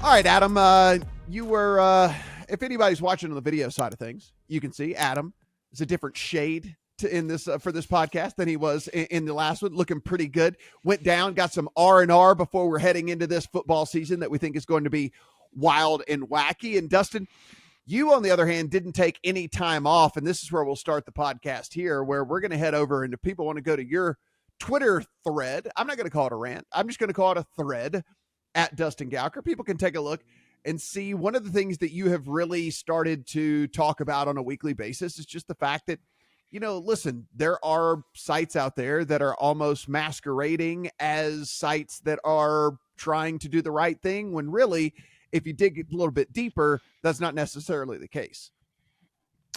All right, Adam, you were, if anybody's watching on the video side of things, you can see Adam is a different shade in this for this podcast than he was in the last one. Looking pretty good. Went down, got some R&R before we're heading into this football season that we think is going to be wild and wacky. And Dustin, you, on the other hand, didn't take any time off. And this is where we'll start the podcast here, where we're going to head over, and if people want to go to your Twitter thread, I'm not going to call it a rant. I'm just going to call it a thread at Dustin Gouker. People can take a look and see one of the things that you have really started to talk about on a weekly basis is just the fact that, you know, listen, there are sites out there that are almost masquerading as sites that are trying to do the right thing, when really, if you dig a little bit deeper, that's not necessarily the case.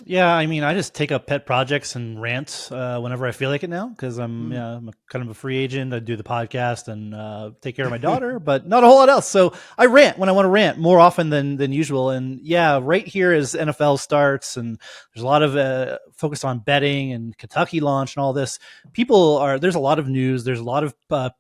Yeah, I mean, I just take up pet projects and rant whenever I feel like it now, because I'm kind of a free agent. I do the podcast and take care of my daughter, but not a whole lot else. So I rant when I want to rant more often than usual. And yeah, right here as NFL starts and there's a lot of focus on betting and Kentucky launch and all this. There's a lot of news. There's a lot of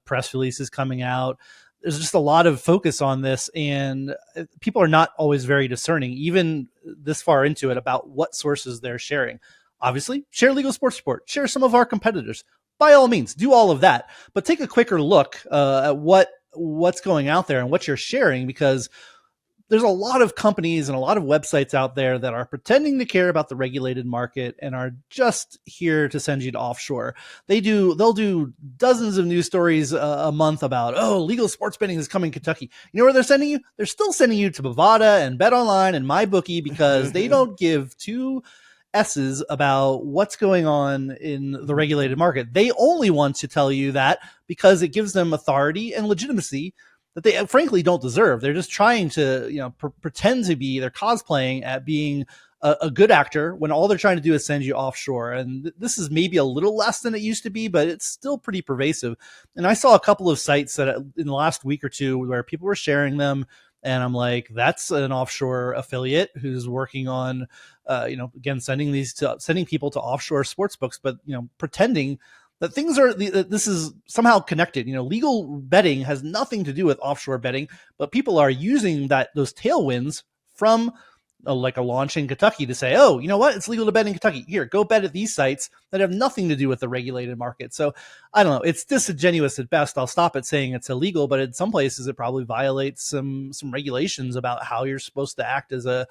press releases coming out. There's just a lot of focus on this, and people are not always very discerning, even this far into it, about what sources they're sharing. Obviously, share Legal Sports Report, share some of our competitors. By all means, do all of that, but take a quicker look at what's going out there and what you're sharing, because there's a lot of companies and a lot of websites out there that are pretending to care about the regulated market and are just here to send you to offshore. They'll do dozens of news stories a month about, legal sports betting is coming to Kentucky. You know where they're sending you? They're still sending you to Bovada and BetOnline and MyBookie, because they don't give two S's about what's going on in the regulated market. They only want to tell you that because it gives them authority and legitimacy that they frankly don't deserve. They're just trying to, pretend to be, they're cosplaying at being a good actor when all they're trying to do is send you offshore. And this is maybe a little less than it used to be, but it's still pretty pervasive. And I saw a couple of sites that in the last week or two where people were sharing them, and I'm like, that's an offshore affiliate who's working on, again, sending people to offshore sportsbooks, but, pretending that this is somehow connected. Legal betting has nothing to do with offshore betting, but people are using those tailwinds from like a launch in Kentucky to say, you know what? It's legal to bet in Kentucky. Here, go bet at these sites that have nothing to do with the regulated market. So I don't know. It's disingenuous at best. I'll stop at saying it's illegal, but in some places it probably violates some regulations about how you're supposed to act as a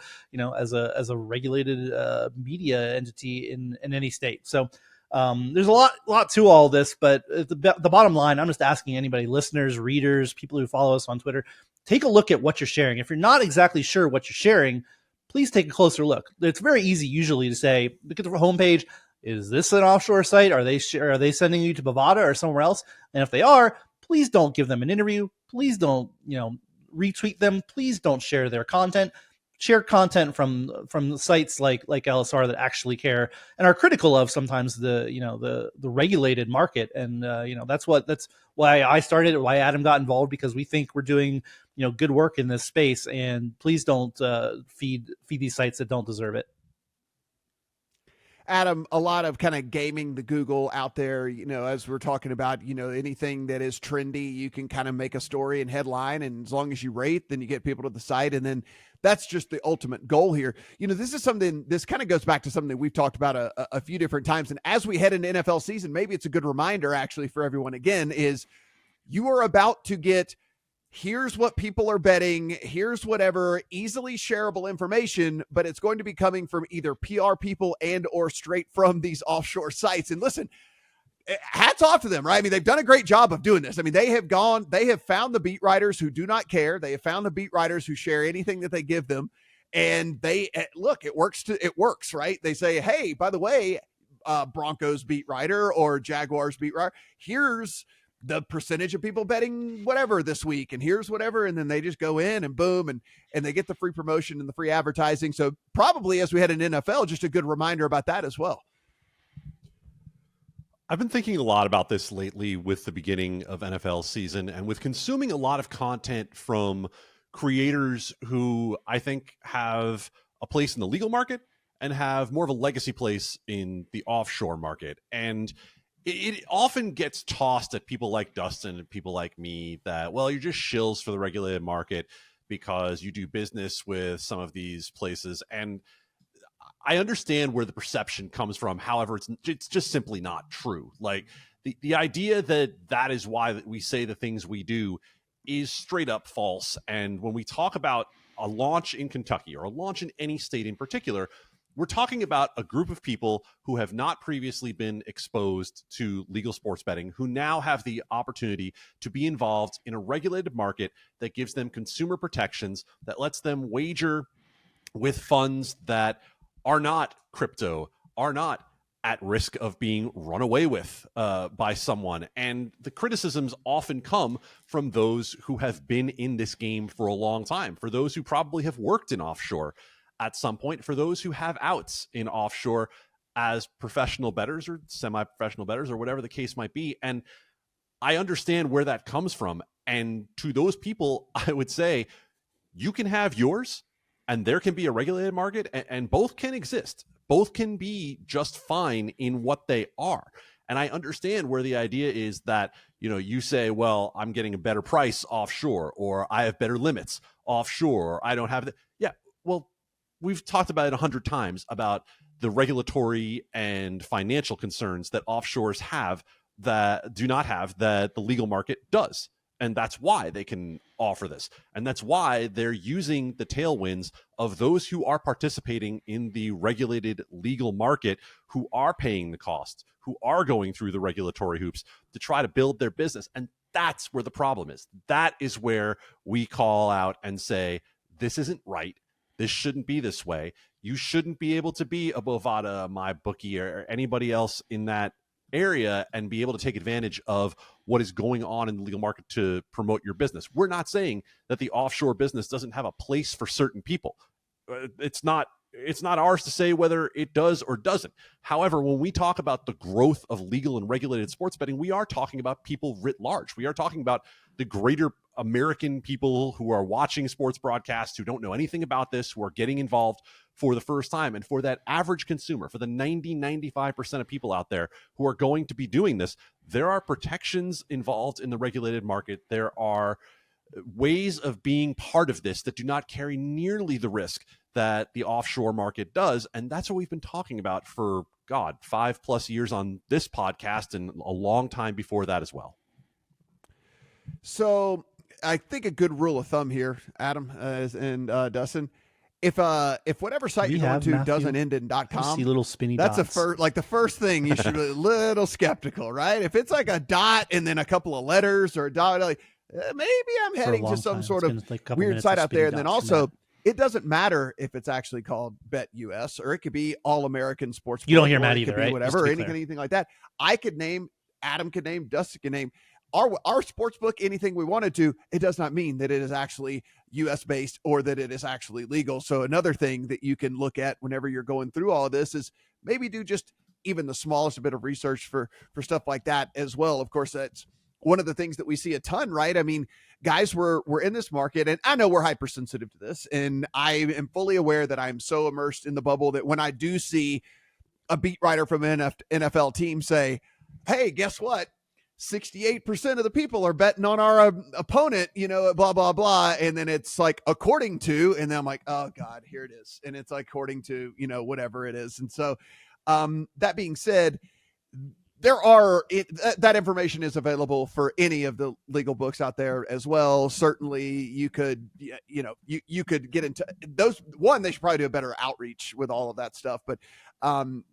regulated media entity in any state. So there's a lot to all this, but the bottom line, I'm just asking anybody, listeners, readers, people who follow us on Twitter, take a look at what you're sharing. If you're not exactly sure what you're sharing, please take a closer look. It's very easy usually to say, look at the homepage. Is this an offshore site? Are they sending you to Bovada or somewhere else? And if they are, please don't give them an interview. Please don't, retweet them. Please don't share their content. Share content from sites like LSR that actually care and are critical of sometimes the regulated market. And that's why I started, why Adam got involved, because we think we're doing good work in this space. And please don't feed these sites that don't deserve it. Adam, a lot of kind of gaming the Google out there, as we're talking about, anything that is trendy, you can kind of make a story and headline, and as long as you rate, then you get people to the site. And then that's just the ultimate goal here. This kind of goes back to something that we've talked about a few different times. And as we head into NFL season, maybe it's a good reminder actually for everyone again, is you are about to get, here's what people are betting, here's whatever easily shareable information, but it's going to be coming from either PR people and or straight from these offshore sites. And listen, hats off to them, right? I mean, they've done a great job of doing this. I mean, they have found the beat writers who do not care. They have found the beat writers who share anything that they give them. And it works, right? They say, hey, by the way, Broncos beat writer or Jaguars beat writer, here's the percentage of people betting whatever this week, and here's whatever. And then they just go in and boom, and they get the free promotion and the free advertising. So probably as we head in NFL, just a good reminder about that as well. I've been thinking a lot about this lately with the beginning of NFL season and with consuming a lot of content from creators who I think have a place in the legal market and have more of a legacy place in the offshore market. And it often gets tossed at people like Dustin and people like me that, well, you're just shills for the regulated market because you do business with some of these places. And I understand where the perception comes from. However, it's just simply not true. Like the idea that is why we say the things we do is straight up false. And when we talk about a launch in Kentucky or a launch in any state in particular, we're talking about a group of people who have not previously been exposed to legal sports betting, who now have the opportunity to be involved in a regulated market that gives them consumer protections, that lets them wager with funds that are not crypto, are not at risk of being run away with by someone. And the criticisms often come from those who have been in this game for a long time, for those who probably have worked in offshore at some point, for those who have outs in offshore as professional bettors or semi-professional bettors or whatever the case might be. And I understand where that comes from. And to those people, I would say you can have yours, and there can be a regulated market, and both can exist. Both can be just fine in what they are. And I understand where the idea is that, you say, well, I'm getting a better price offshore, or I have better limits offshore, or I don't have Yeah, well, we've talked about it 100 times about the regulatory and financial concerns that offshores have that do not have that the legal market does. And that's why they can offer this. And that's why they're using the tailwinds of those who are participating in the regulated legal market, who are paying the costs, who are going through the regulatory hoops to try to build their business. And that's where the problem is. That is where we call out and say, this isn't right. This shouldn't be this way. You shouldn't be able to be a Bovada, MyBookie, or anybody else in that area and be able to take advantage of what is going on in the legal market to promote your business. We're not saying that the offshore business doesn't have a place for certain people. It's not ours to say whether it does or doesn't. However, when we talk about the growth of legal and regulated sports betting, we are talking about people writ large. We are talking about the greater American people who are watching sports broadcasts, who don't know anything about this, who are getting involved for the first time. And for that average consumer, for the 95% of people out there who are going to be doing this, there are protections involved in the regulated market. There are ways of being part of this that do not carry nearly the risk that the offshore market does. And that's what we've been talking about for, 5+ years on this podcast, and a long time before that as well. So I think a good rule of thumb here, Adam and Dustin, if whatever site you're going to doesn't end in .com, see little spinny that's dots. the first thing you should be a little skeptical, right? If it's like a dot and then a couple of letters or a dot, like maybe I'm heading to some sort of weird site out there. And then also, it doesn't matter if it's actually called Bet US, or it could be All American Sports. You don't hear Matt either, right? Whatever, anything like that. I could name, Adam could name, Dustin could name our sports book anything we wanted to. It does not mean that it is actually US based or that it is actually legal. So another thing that you can look at whenever you're going through all of this is maybe do just even the smallest bit of research for stuff like that as well. Of course, that's one of the things that we see a ton, right? I mean, guys, we're in this market, and I know we're hypersensitive to this, and I am fully aware that I'm so immersed in the bubble that when I do see a beat writer from an NFL team say, hey, guess what? 68% of the people are betting on our opponent, blah, blah, blah. And then it's like, according to, and then I'm like, oh God, here it is. And it's like, according to, whatever it is. And so that being said, that information is available for any of the legal books out there as well. Certainly you could, you could get into those. One, they should probably do a better outreach with all of that stuff, but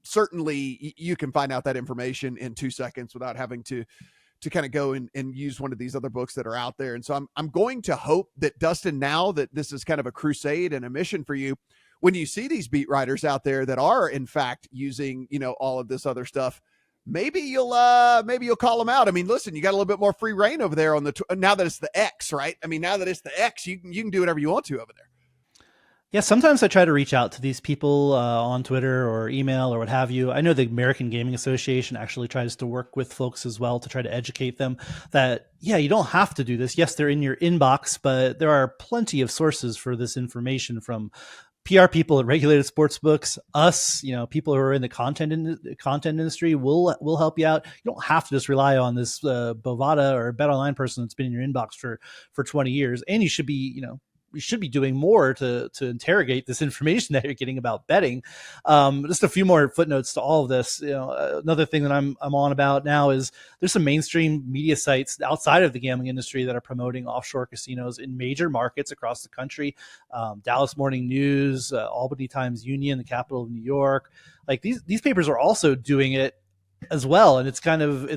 certainly you can find out that information in 2 seconds without having to kind of go and use one of these other books that are out there. And so I'm going to hope that, Dustin, now that this is kind of a crusade and a mission for you, when you see these beat writers out there that are in fact using, all of this other stuff, maybe you'll call them out. I mean, listen, you got a little bit more free reign over there on now that it's the X, right? I mean, now that it's the X, you can do whatever you want to over there. Yeah, sometimes I try to reach out to these people on Twitter or email or what have you. I know the American Gaming Association actually tries to work with folks as well to try to educate them that, yeah, you don't have to do this. Yes, they're in your inbox, but there are plenty of sources for this information, from PR people at regulated sportsbooks, us, people who are in the content industry will help you out. You don't have to just rely on this Bovada or Bet Online person that's been in your inbox for 20 years. And you should be, should be doing more to interrogate this information that you're getting about betting. Just a few more footnotes to all of this. Another thing that I'm on about now is there's some mainstream media sites outside of the gambling industry that are promoting offshore casinos in major markets across the country. Dallas Morning News, Albany Times Union, the capital of New York. Like these papers are also doing it as well, and it's kind of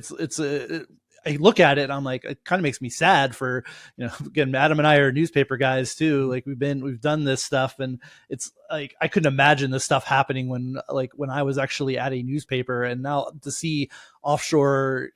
I look at it and I'm like, it kind of makes me sad for, again, Adam and I are newspaper guys too. Like we've done this stuff, and it's like, I couldn't imagine this stuff happening when I was actually at a newspaper, and now to see offshore,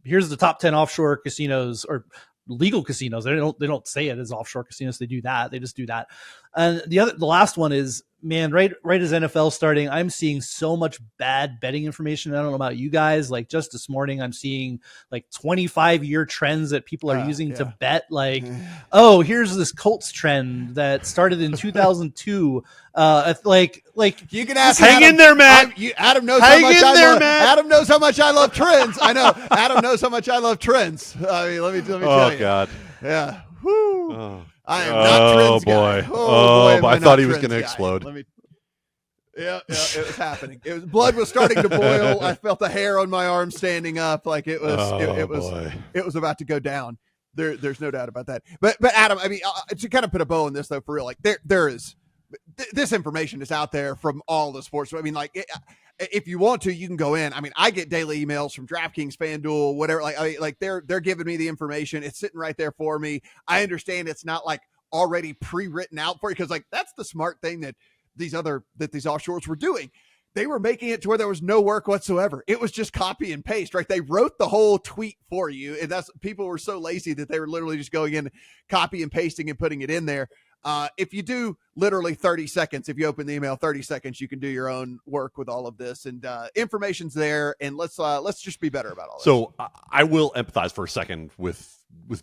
here's the top 10 offshore casinos or legal casinos. They don't say it as offshore casinos. They just do that. And the last one is, man, right as NFL starting, I'm seeing so much bad betting information. I don't know about you guys. Like just this morning, I'm seeing like 25-year trends that people are using to bet. Like, oh, here's this Colts trend that started in 2002. Like you can ask. Hang in there, Matt. Adam knows how much I love. Adam knows how much I love trends. I know. Adam knows how much I love trends. I mean, let me tell you. Oh God. Yeah. Whoo. Oh. I am not trends guy. Oh boy! I thought he was going to explode. Yeah, it was happening. Blood was starting to boil. I felt the hair on my arm standing up. Like it was about to go down. There's no doubt about that. But Adam, I mean, to kind of put a bow on this though, for real, like there is this information is out there from all the sports. I mean, like if you want to, you can go in. I mean, I get daily emails from DraftKings, FanDuel, whatever. Like they're giving me the information. It's sitting right there for me. I understand it's not like already pre-written out for you, because like that's the smart thing that these offshores were doing. They were making it to where there was no work whatsoever. It was just copy and paste, right? They wrote the whole tweet for you, and people were so lazy that they were literally just going in, copy and pasting and putting it in there. If you do literally 30 seconds, if you open the email 30 seconds, you can do your own work with all of this, and information's there. And let's just be better about all this. So I will empathize for a second with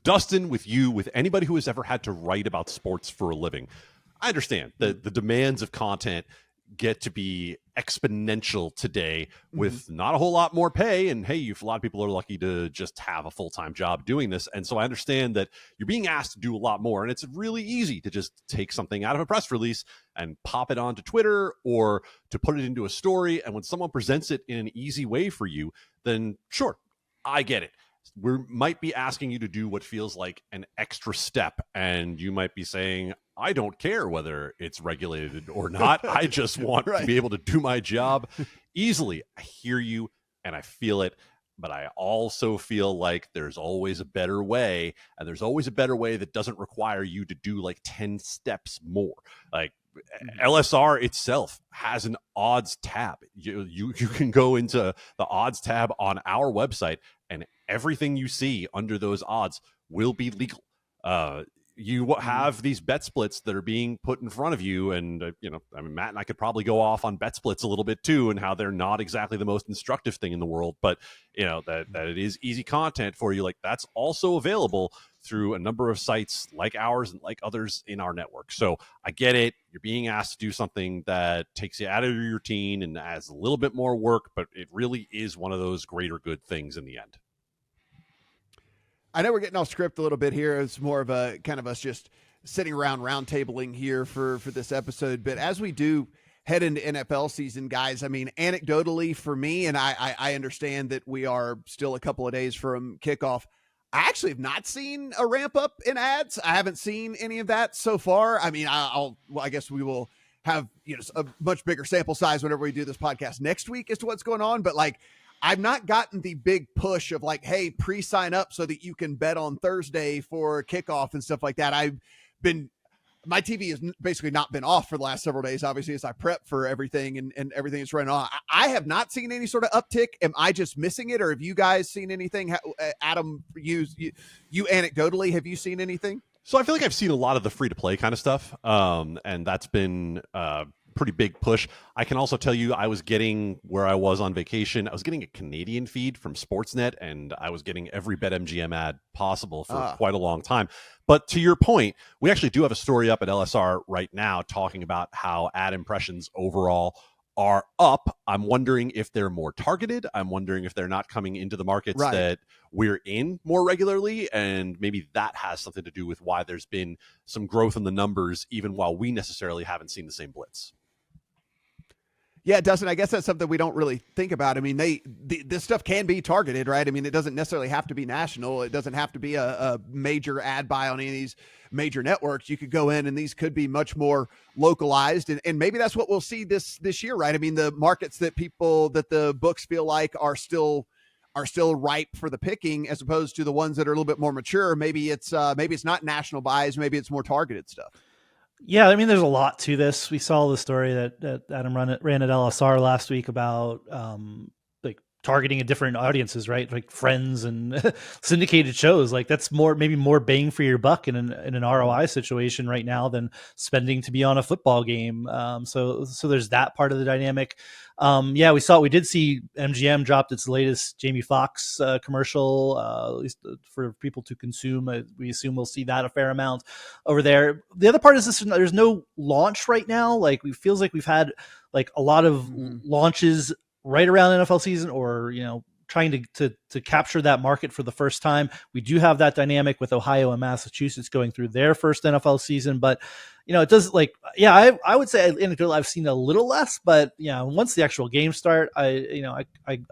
Dustin, with you, with anybody who has ever had to write about sports for a living. I understand that the demands of content get to be exponential today with not a whole lot more pay. And hey, a lot of people are lucky to just have a full-time job doing this. And so I understand that you're being asked to do a lot more. And it's really easy to just take something out of a press release and pop it onto Twitter or to put it into a story. And when someone presents it in an easy way for you, then sure, I get it. We might be asking you to do what feels like an extra step, and you might be saying, I don't care whether it's regulated or not. I just want to be able to do my job easily. I hear you and I feel it, but I also feel like there's always a better way, and there's always a better way that doesn't require you to do like 10 steps more. Like LSR itself has an odds tab. You can go into the odds tab on our website, and everything you see under those odds will be legal. You have these bet splits that are being put in front of you, and I mean, Matt and I could probably go off on bet splits a little bit too, and how they're not exactly the most instructive thing in the world, but that it is easy content for you. Like that's also available through a number of sites like ours and like others in our network. So I get it. You're being asked to do something that takes you out of your routine and adds a little bit more work, but it really is one of those greater good things in the end. I know we're getting off script a little bit here. It's more of a kind of us just sitting around roundtabling here for this episode. But as we do head into NFL season, guys, I mean, anecdotally for me, and I understand that we are still a couple of days from kickoff, I actually have not seen a ramp up in ads. I haven't seen any of that so far. I mean, I guess we will have a much bigger sample size whenever we do this podcast next week as to what's going on. But like, I've not gotten the big push of like, hey, pre-sign up so that you can bet on Thursday for kickoff and stuff like that. My TV has basically not been off for the last several days, obviously, as I prep for everything and everything is running on. I have not seen any sort of uptick. Am I just missing it? Or have you guys seen anything? Adam, you anecdotally, have you seen anything? So I feel like I've seen a lot of the free-to-play kind of stuff, and that's been pretty big push. I can also tell you I was getting, where I was on vacation, I was getting a Canadian feed from Sportsnet, and I was getting every BetMGM ad possible for quite a long time. But to your point, we actually do have a story up at LSR right now talking about how ad impressions overall are up. I'm wondering if they're more targeted. I'm wondering if they're not coming into the markets Right. that we're in more regularly. And maybe that has something to do with why there's been some growth in the numbers, even while we necessarily haven't seen the same blitz. Yeah, Dustin, I guess that's something we don't really think about. I mean, this stuff can be targeted, right? I mean, it doesn't necessarily have to be national. It doesn't have to be a major ad buy on any of these major networks. You could go in and these could be much more localized. And maybe that's what we'll see this year, right? I mean, the markets that the books feel like are still ripe for the picking, as opposed to the ones that are a little bit more mature. Maybe it's not national buys. Maybe it's more targeted stuff. Yeah, I mean, there's a lot to this. We saw the story that Adam ran at LSR last week about like targeting a different audiences, right? Like Friends and syndicated shows. Like that's maybe more bang for your buck in an ROI situation right now than spending to be on a football game. So there's that part of the dynamic. We did see MGM dropped its latest Jamie Foxx commercial, at least for people to consume. We assume we'll see that a fair amount over there. The other part is there's no launch right now. Like it feels like we've had like a lot of launches right around NFL season, or trying to capture that market for the first time. We do have that dynamic with Ohio and Massachusetts going through their first NFL season, but it does I would say anecdotally I've seen a little less, but once the actual games start, I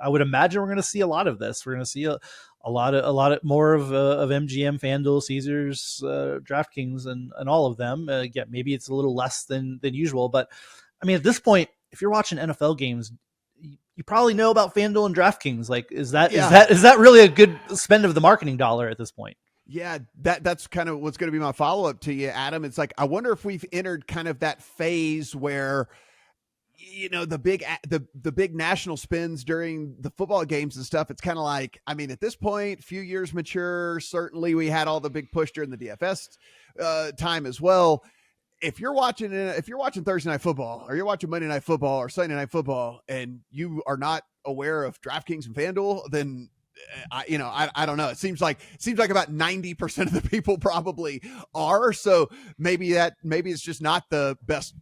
would imagine we're going to see a lot of this. We're going to see a lot more of MGM, FanDuel, Caesars, DraftKings, and all of them. Maybe it's a little less than usual, but I mean at this point, if you're watching NFL games, you probably know about FanDuel and DraftKings. Like, is that really a good spend of the marketing dollar at this point? Yeah, that's kind of what's going to be my follow-up to you, Adam. It's like, I wonder if we've entered kind of that phase where, the big national spends during the football games and stuff. It's kind of like, I mean, at this point, few years mature. Certainly we had all the big push during the DFS time as well. If you're watching Thursday Night Football, or you're watching Monday Night Football or Sunday Night Football, and you are not aware of DraftKings and FanDuel, then I don't know. It seems like about 90% of the people probably are. So maybe it's just not the best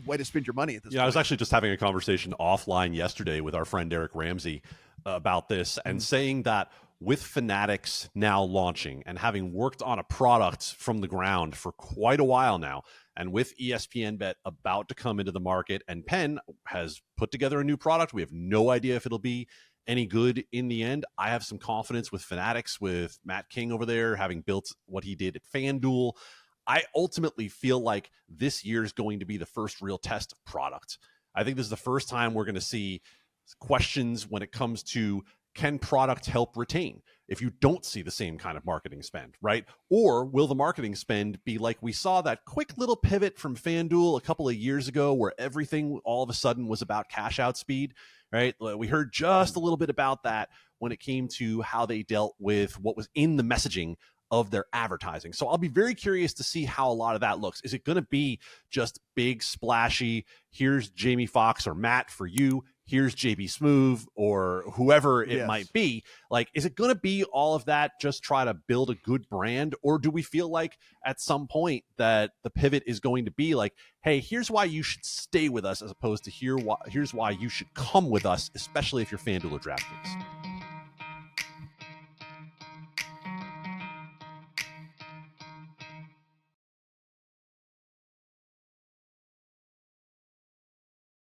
way to spend your money at this point. I was actually just having a conversation offline yesterday with our friend Eric Ramsey about this, and saying that with Fanatics now launching and having worked on a product from the ground for quite a while now, and with ESPN Bet about to come into the market, and Penn has put together a new product, we have no idea if it'll be any good in the end. I have some confidence with Fanatics, with Matt King over there, having built what he did at FanDuel. I ultimately feel like this year is going to be the first real test of product. I think this is the first time we're going to see questions when it comes to, can product help retain if you don't see the same kind of marketing spend, right? Or will the marketing spend be like we saw that quick little pivot from FanDuel a couple of years ago, where everything all of a sudden was about cash out speed, right? We heard just a little bit about that when it came to how they dealt with what was in the messaging of their advertising. So I'll be very curious to see how a lot of that looks. Is it going to be just big, splashy, here's Jamie Foxx or Matt for you, here's JB Smoove or whoever it might be? Like, is it going to be all of that, just try to build a good brand? Or do we feel like at some point that the pivot is going to be like, hey, here's why you should stay with us, as opposed to here's why you should come with us, especially if you're FanDuel or DraftKings?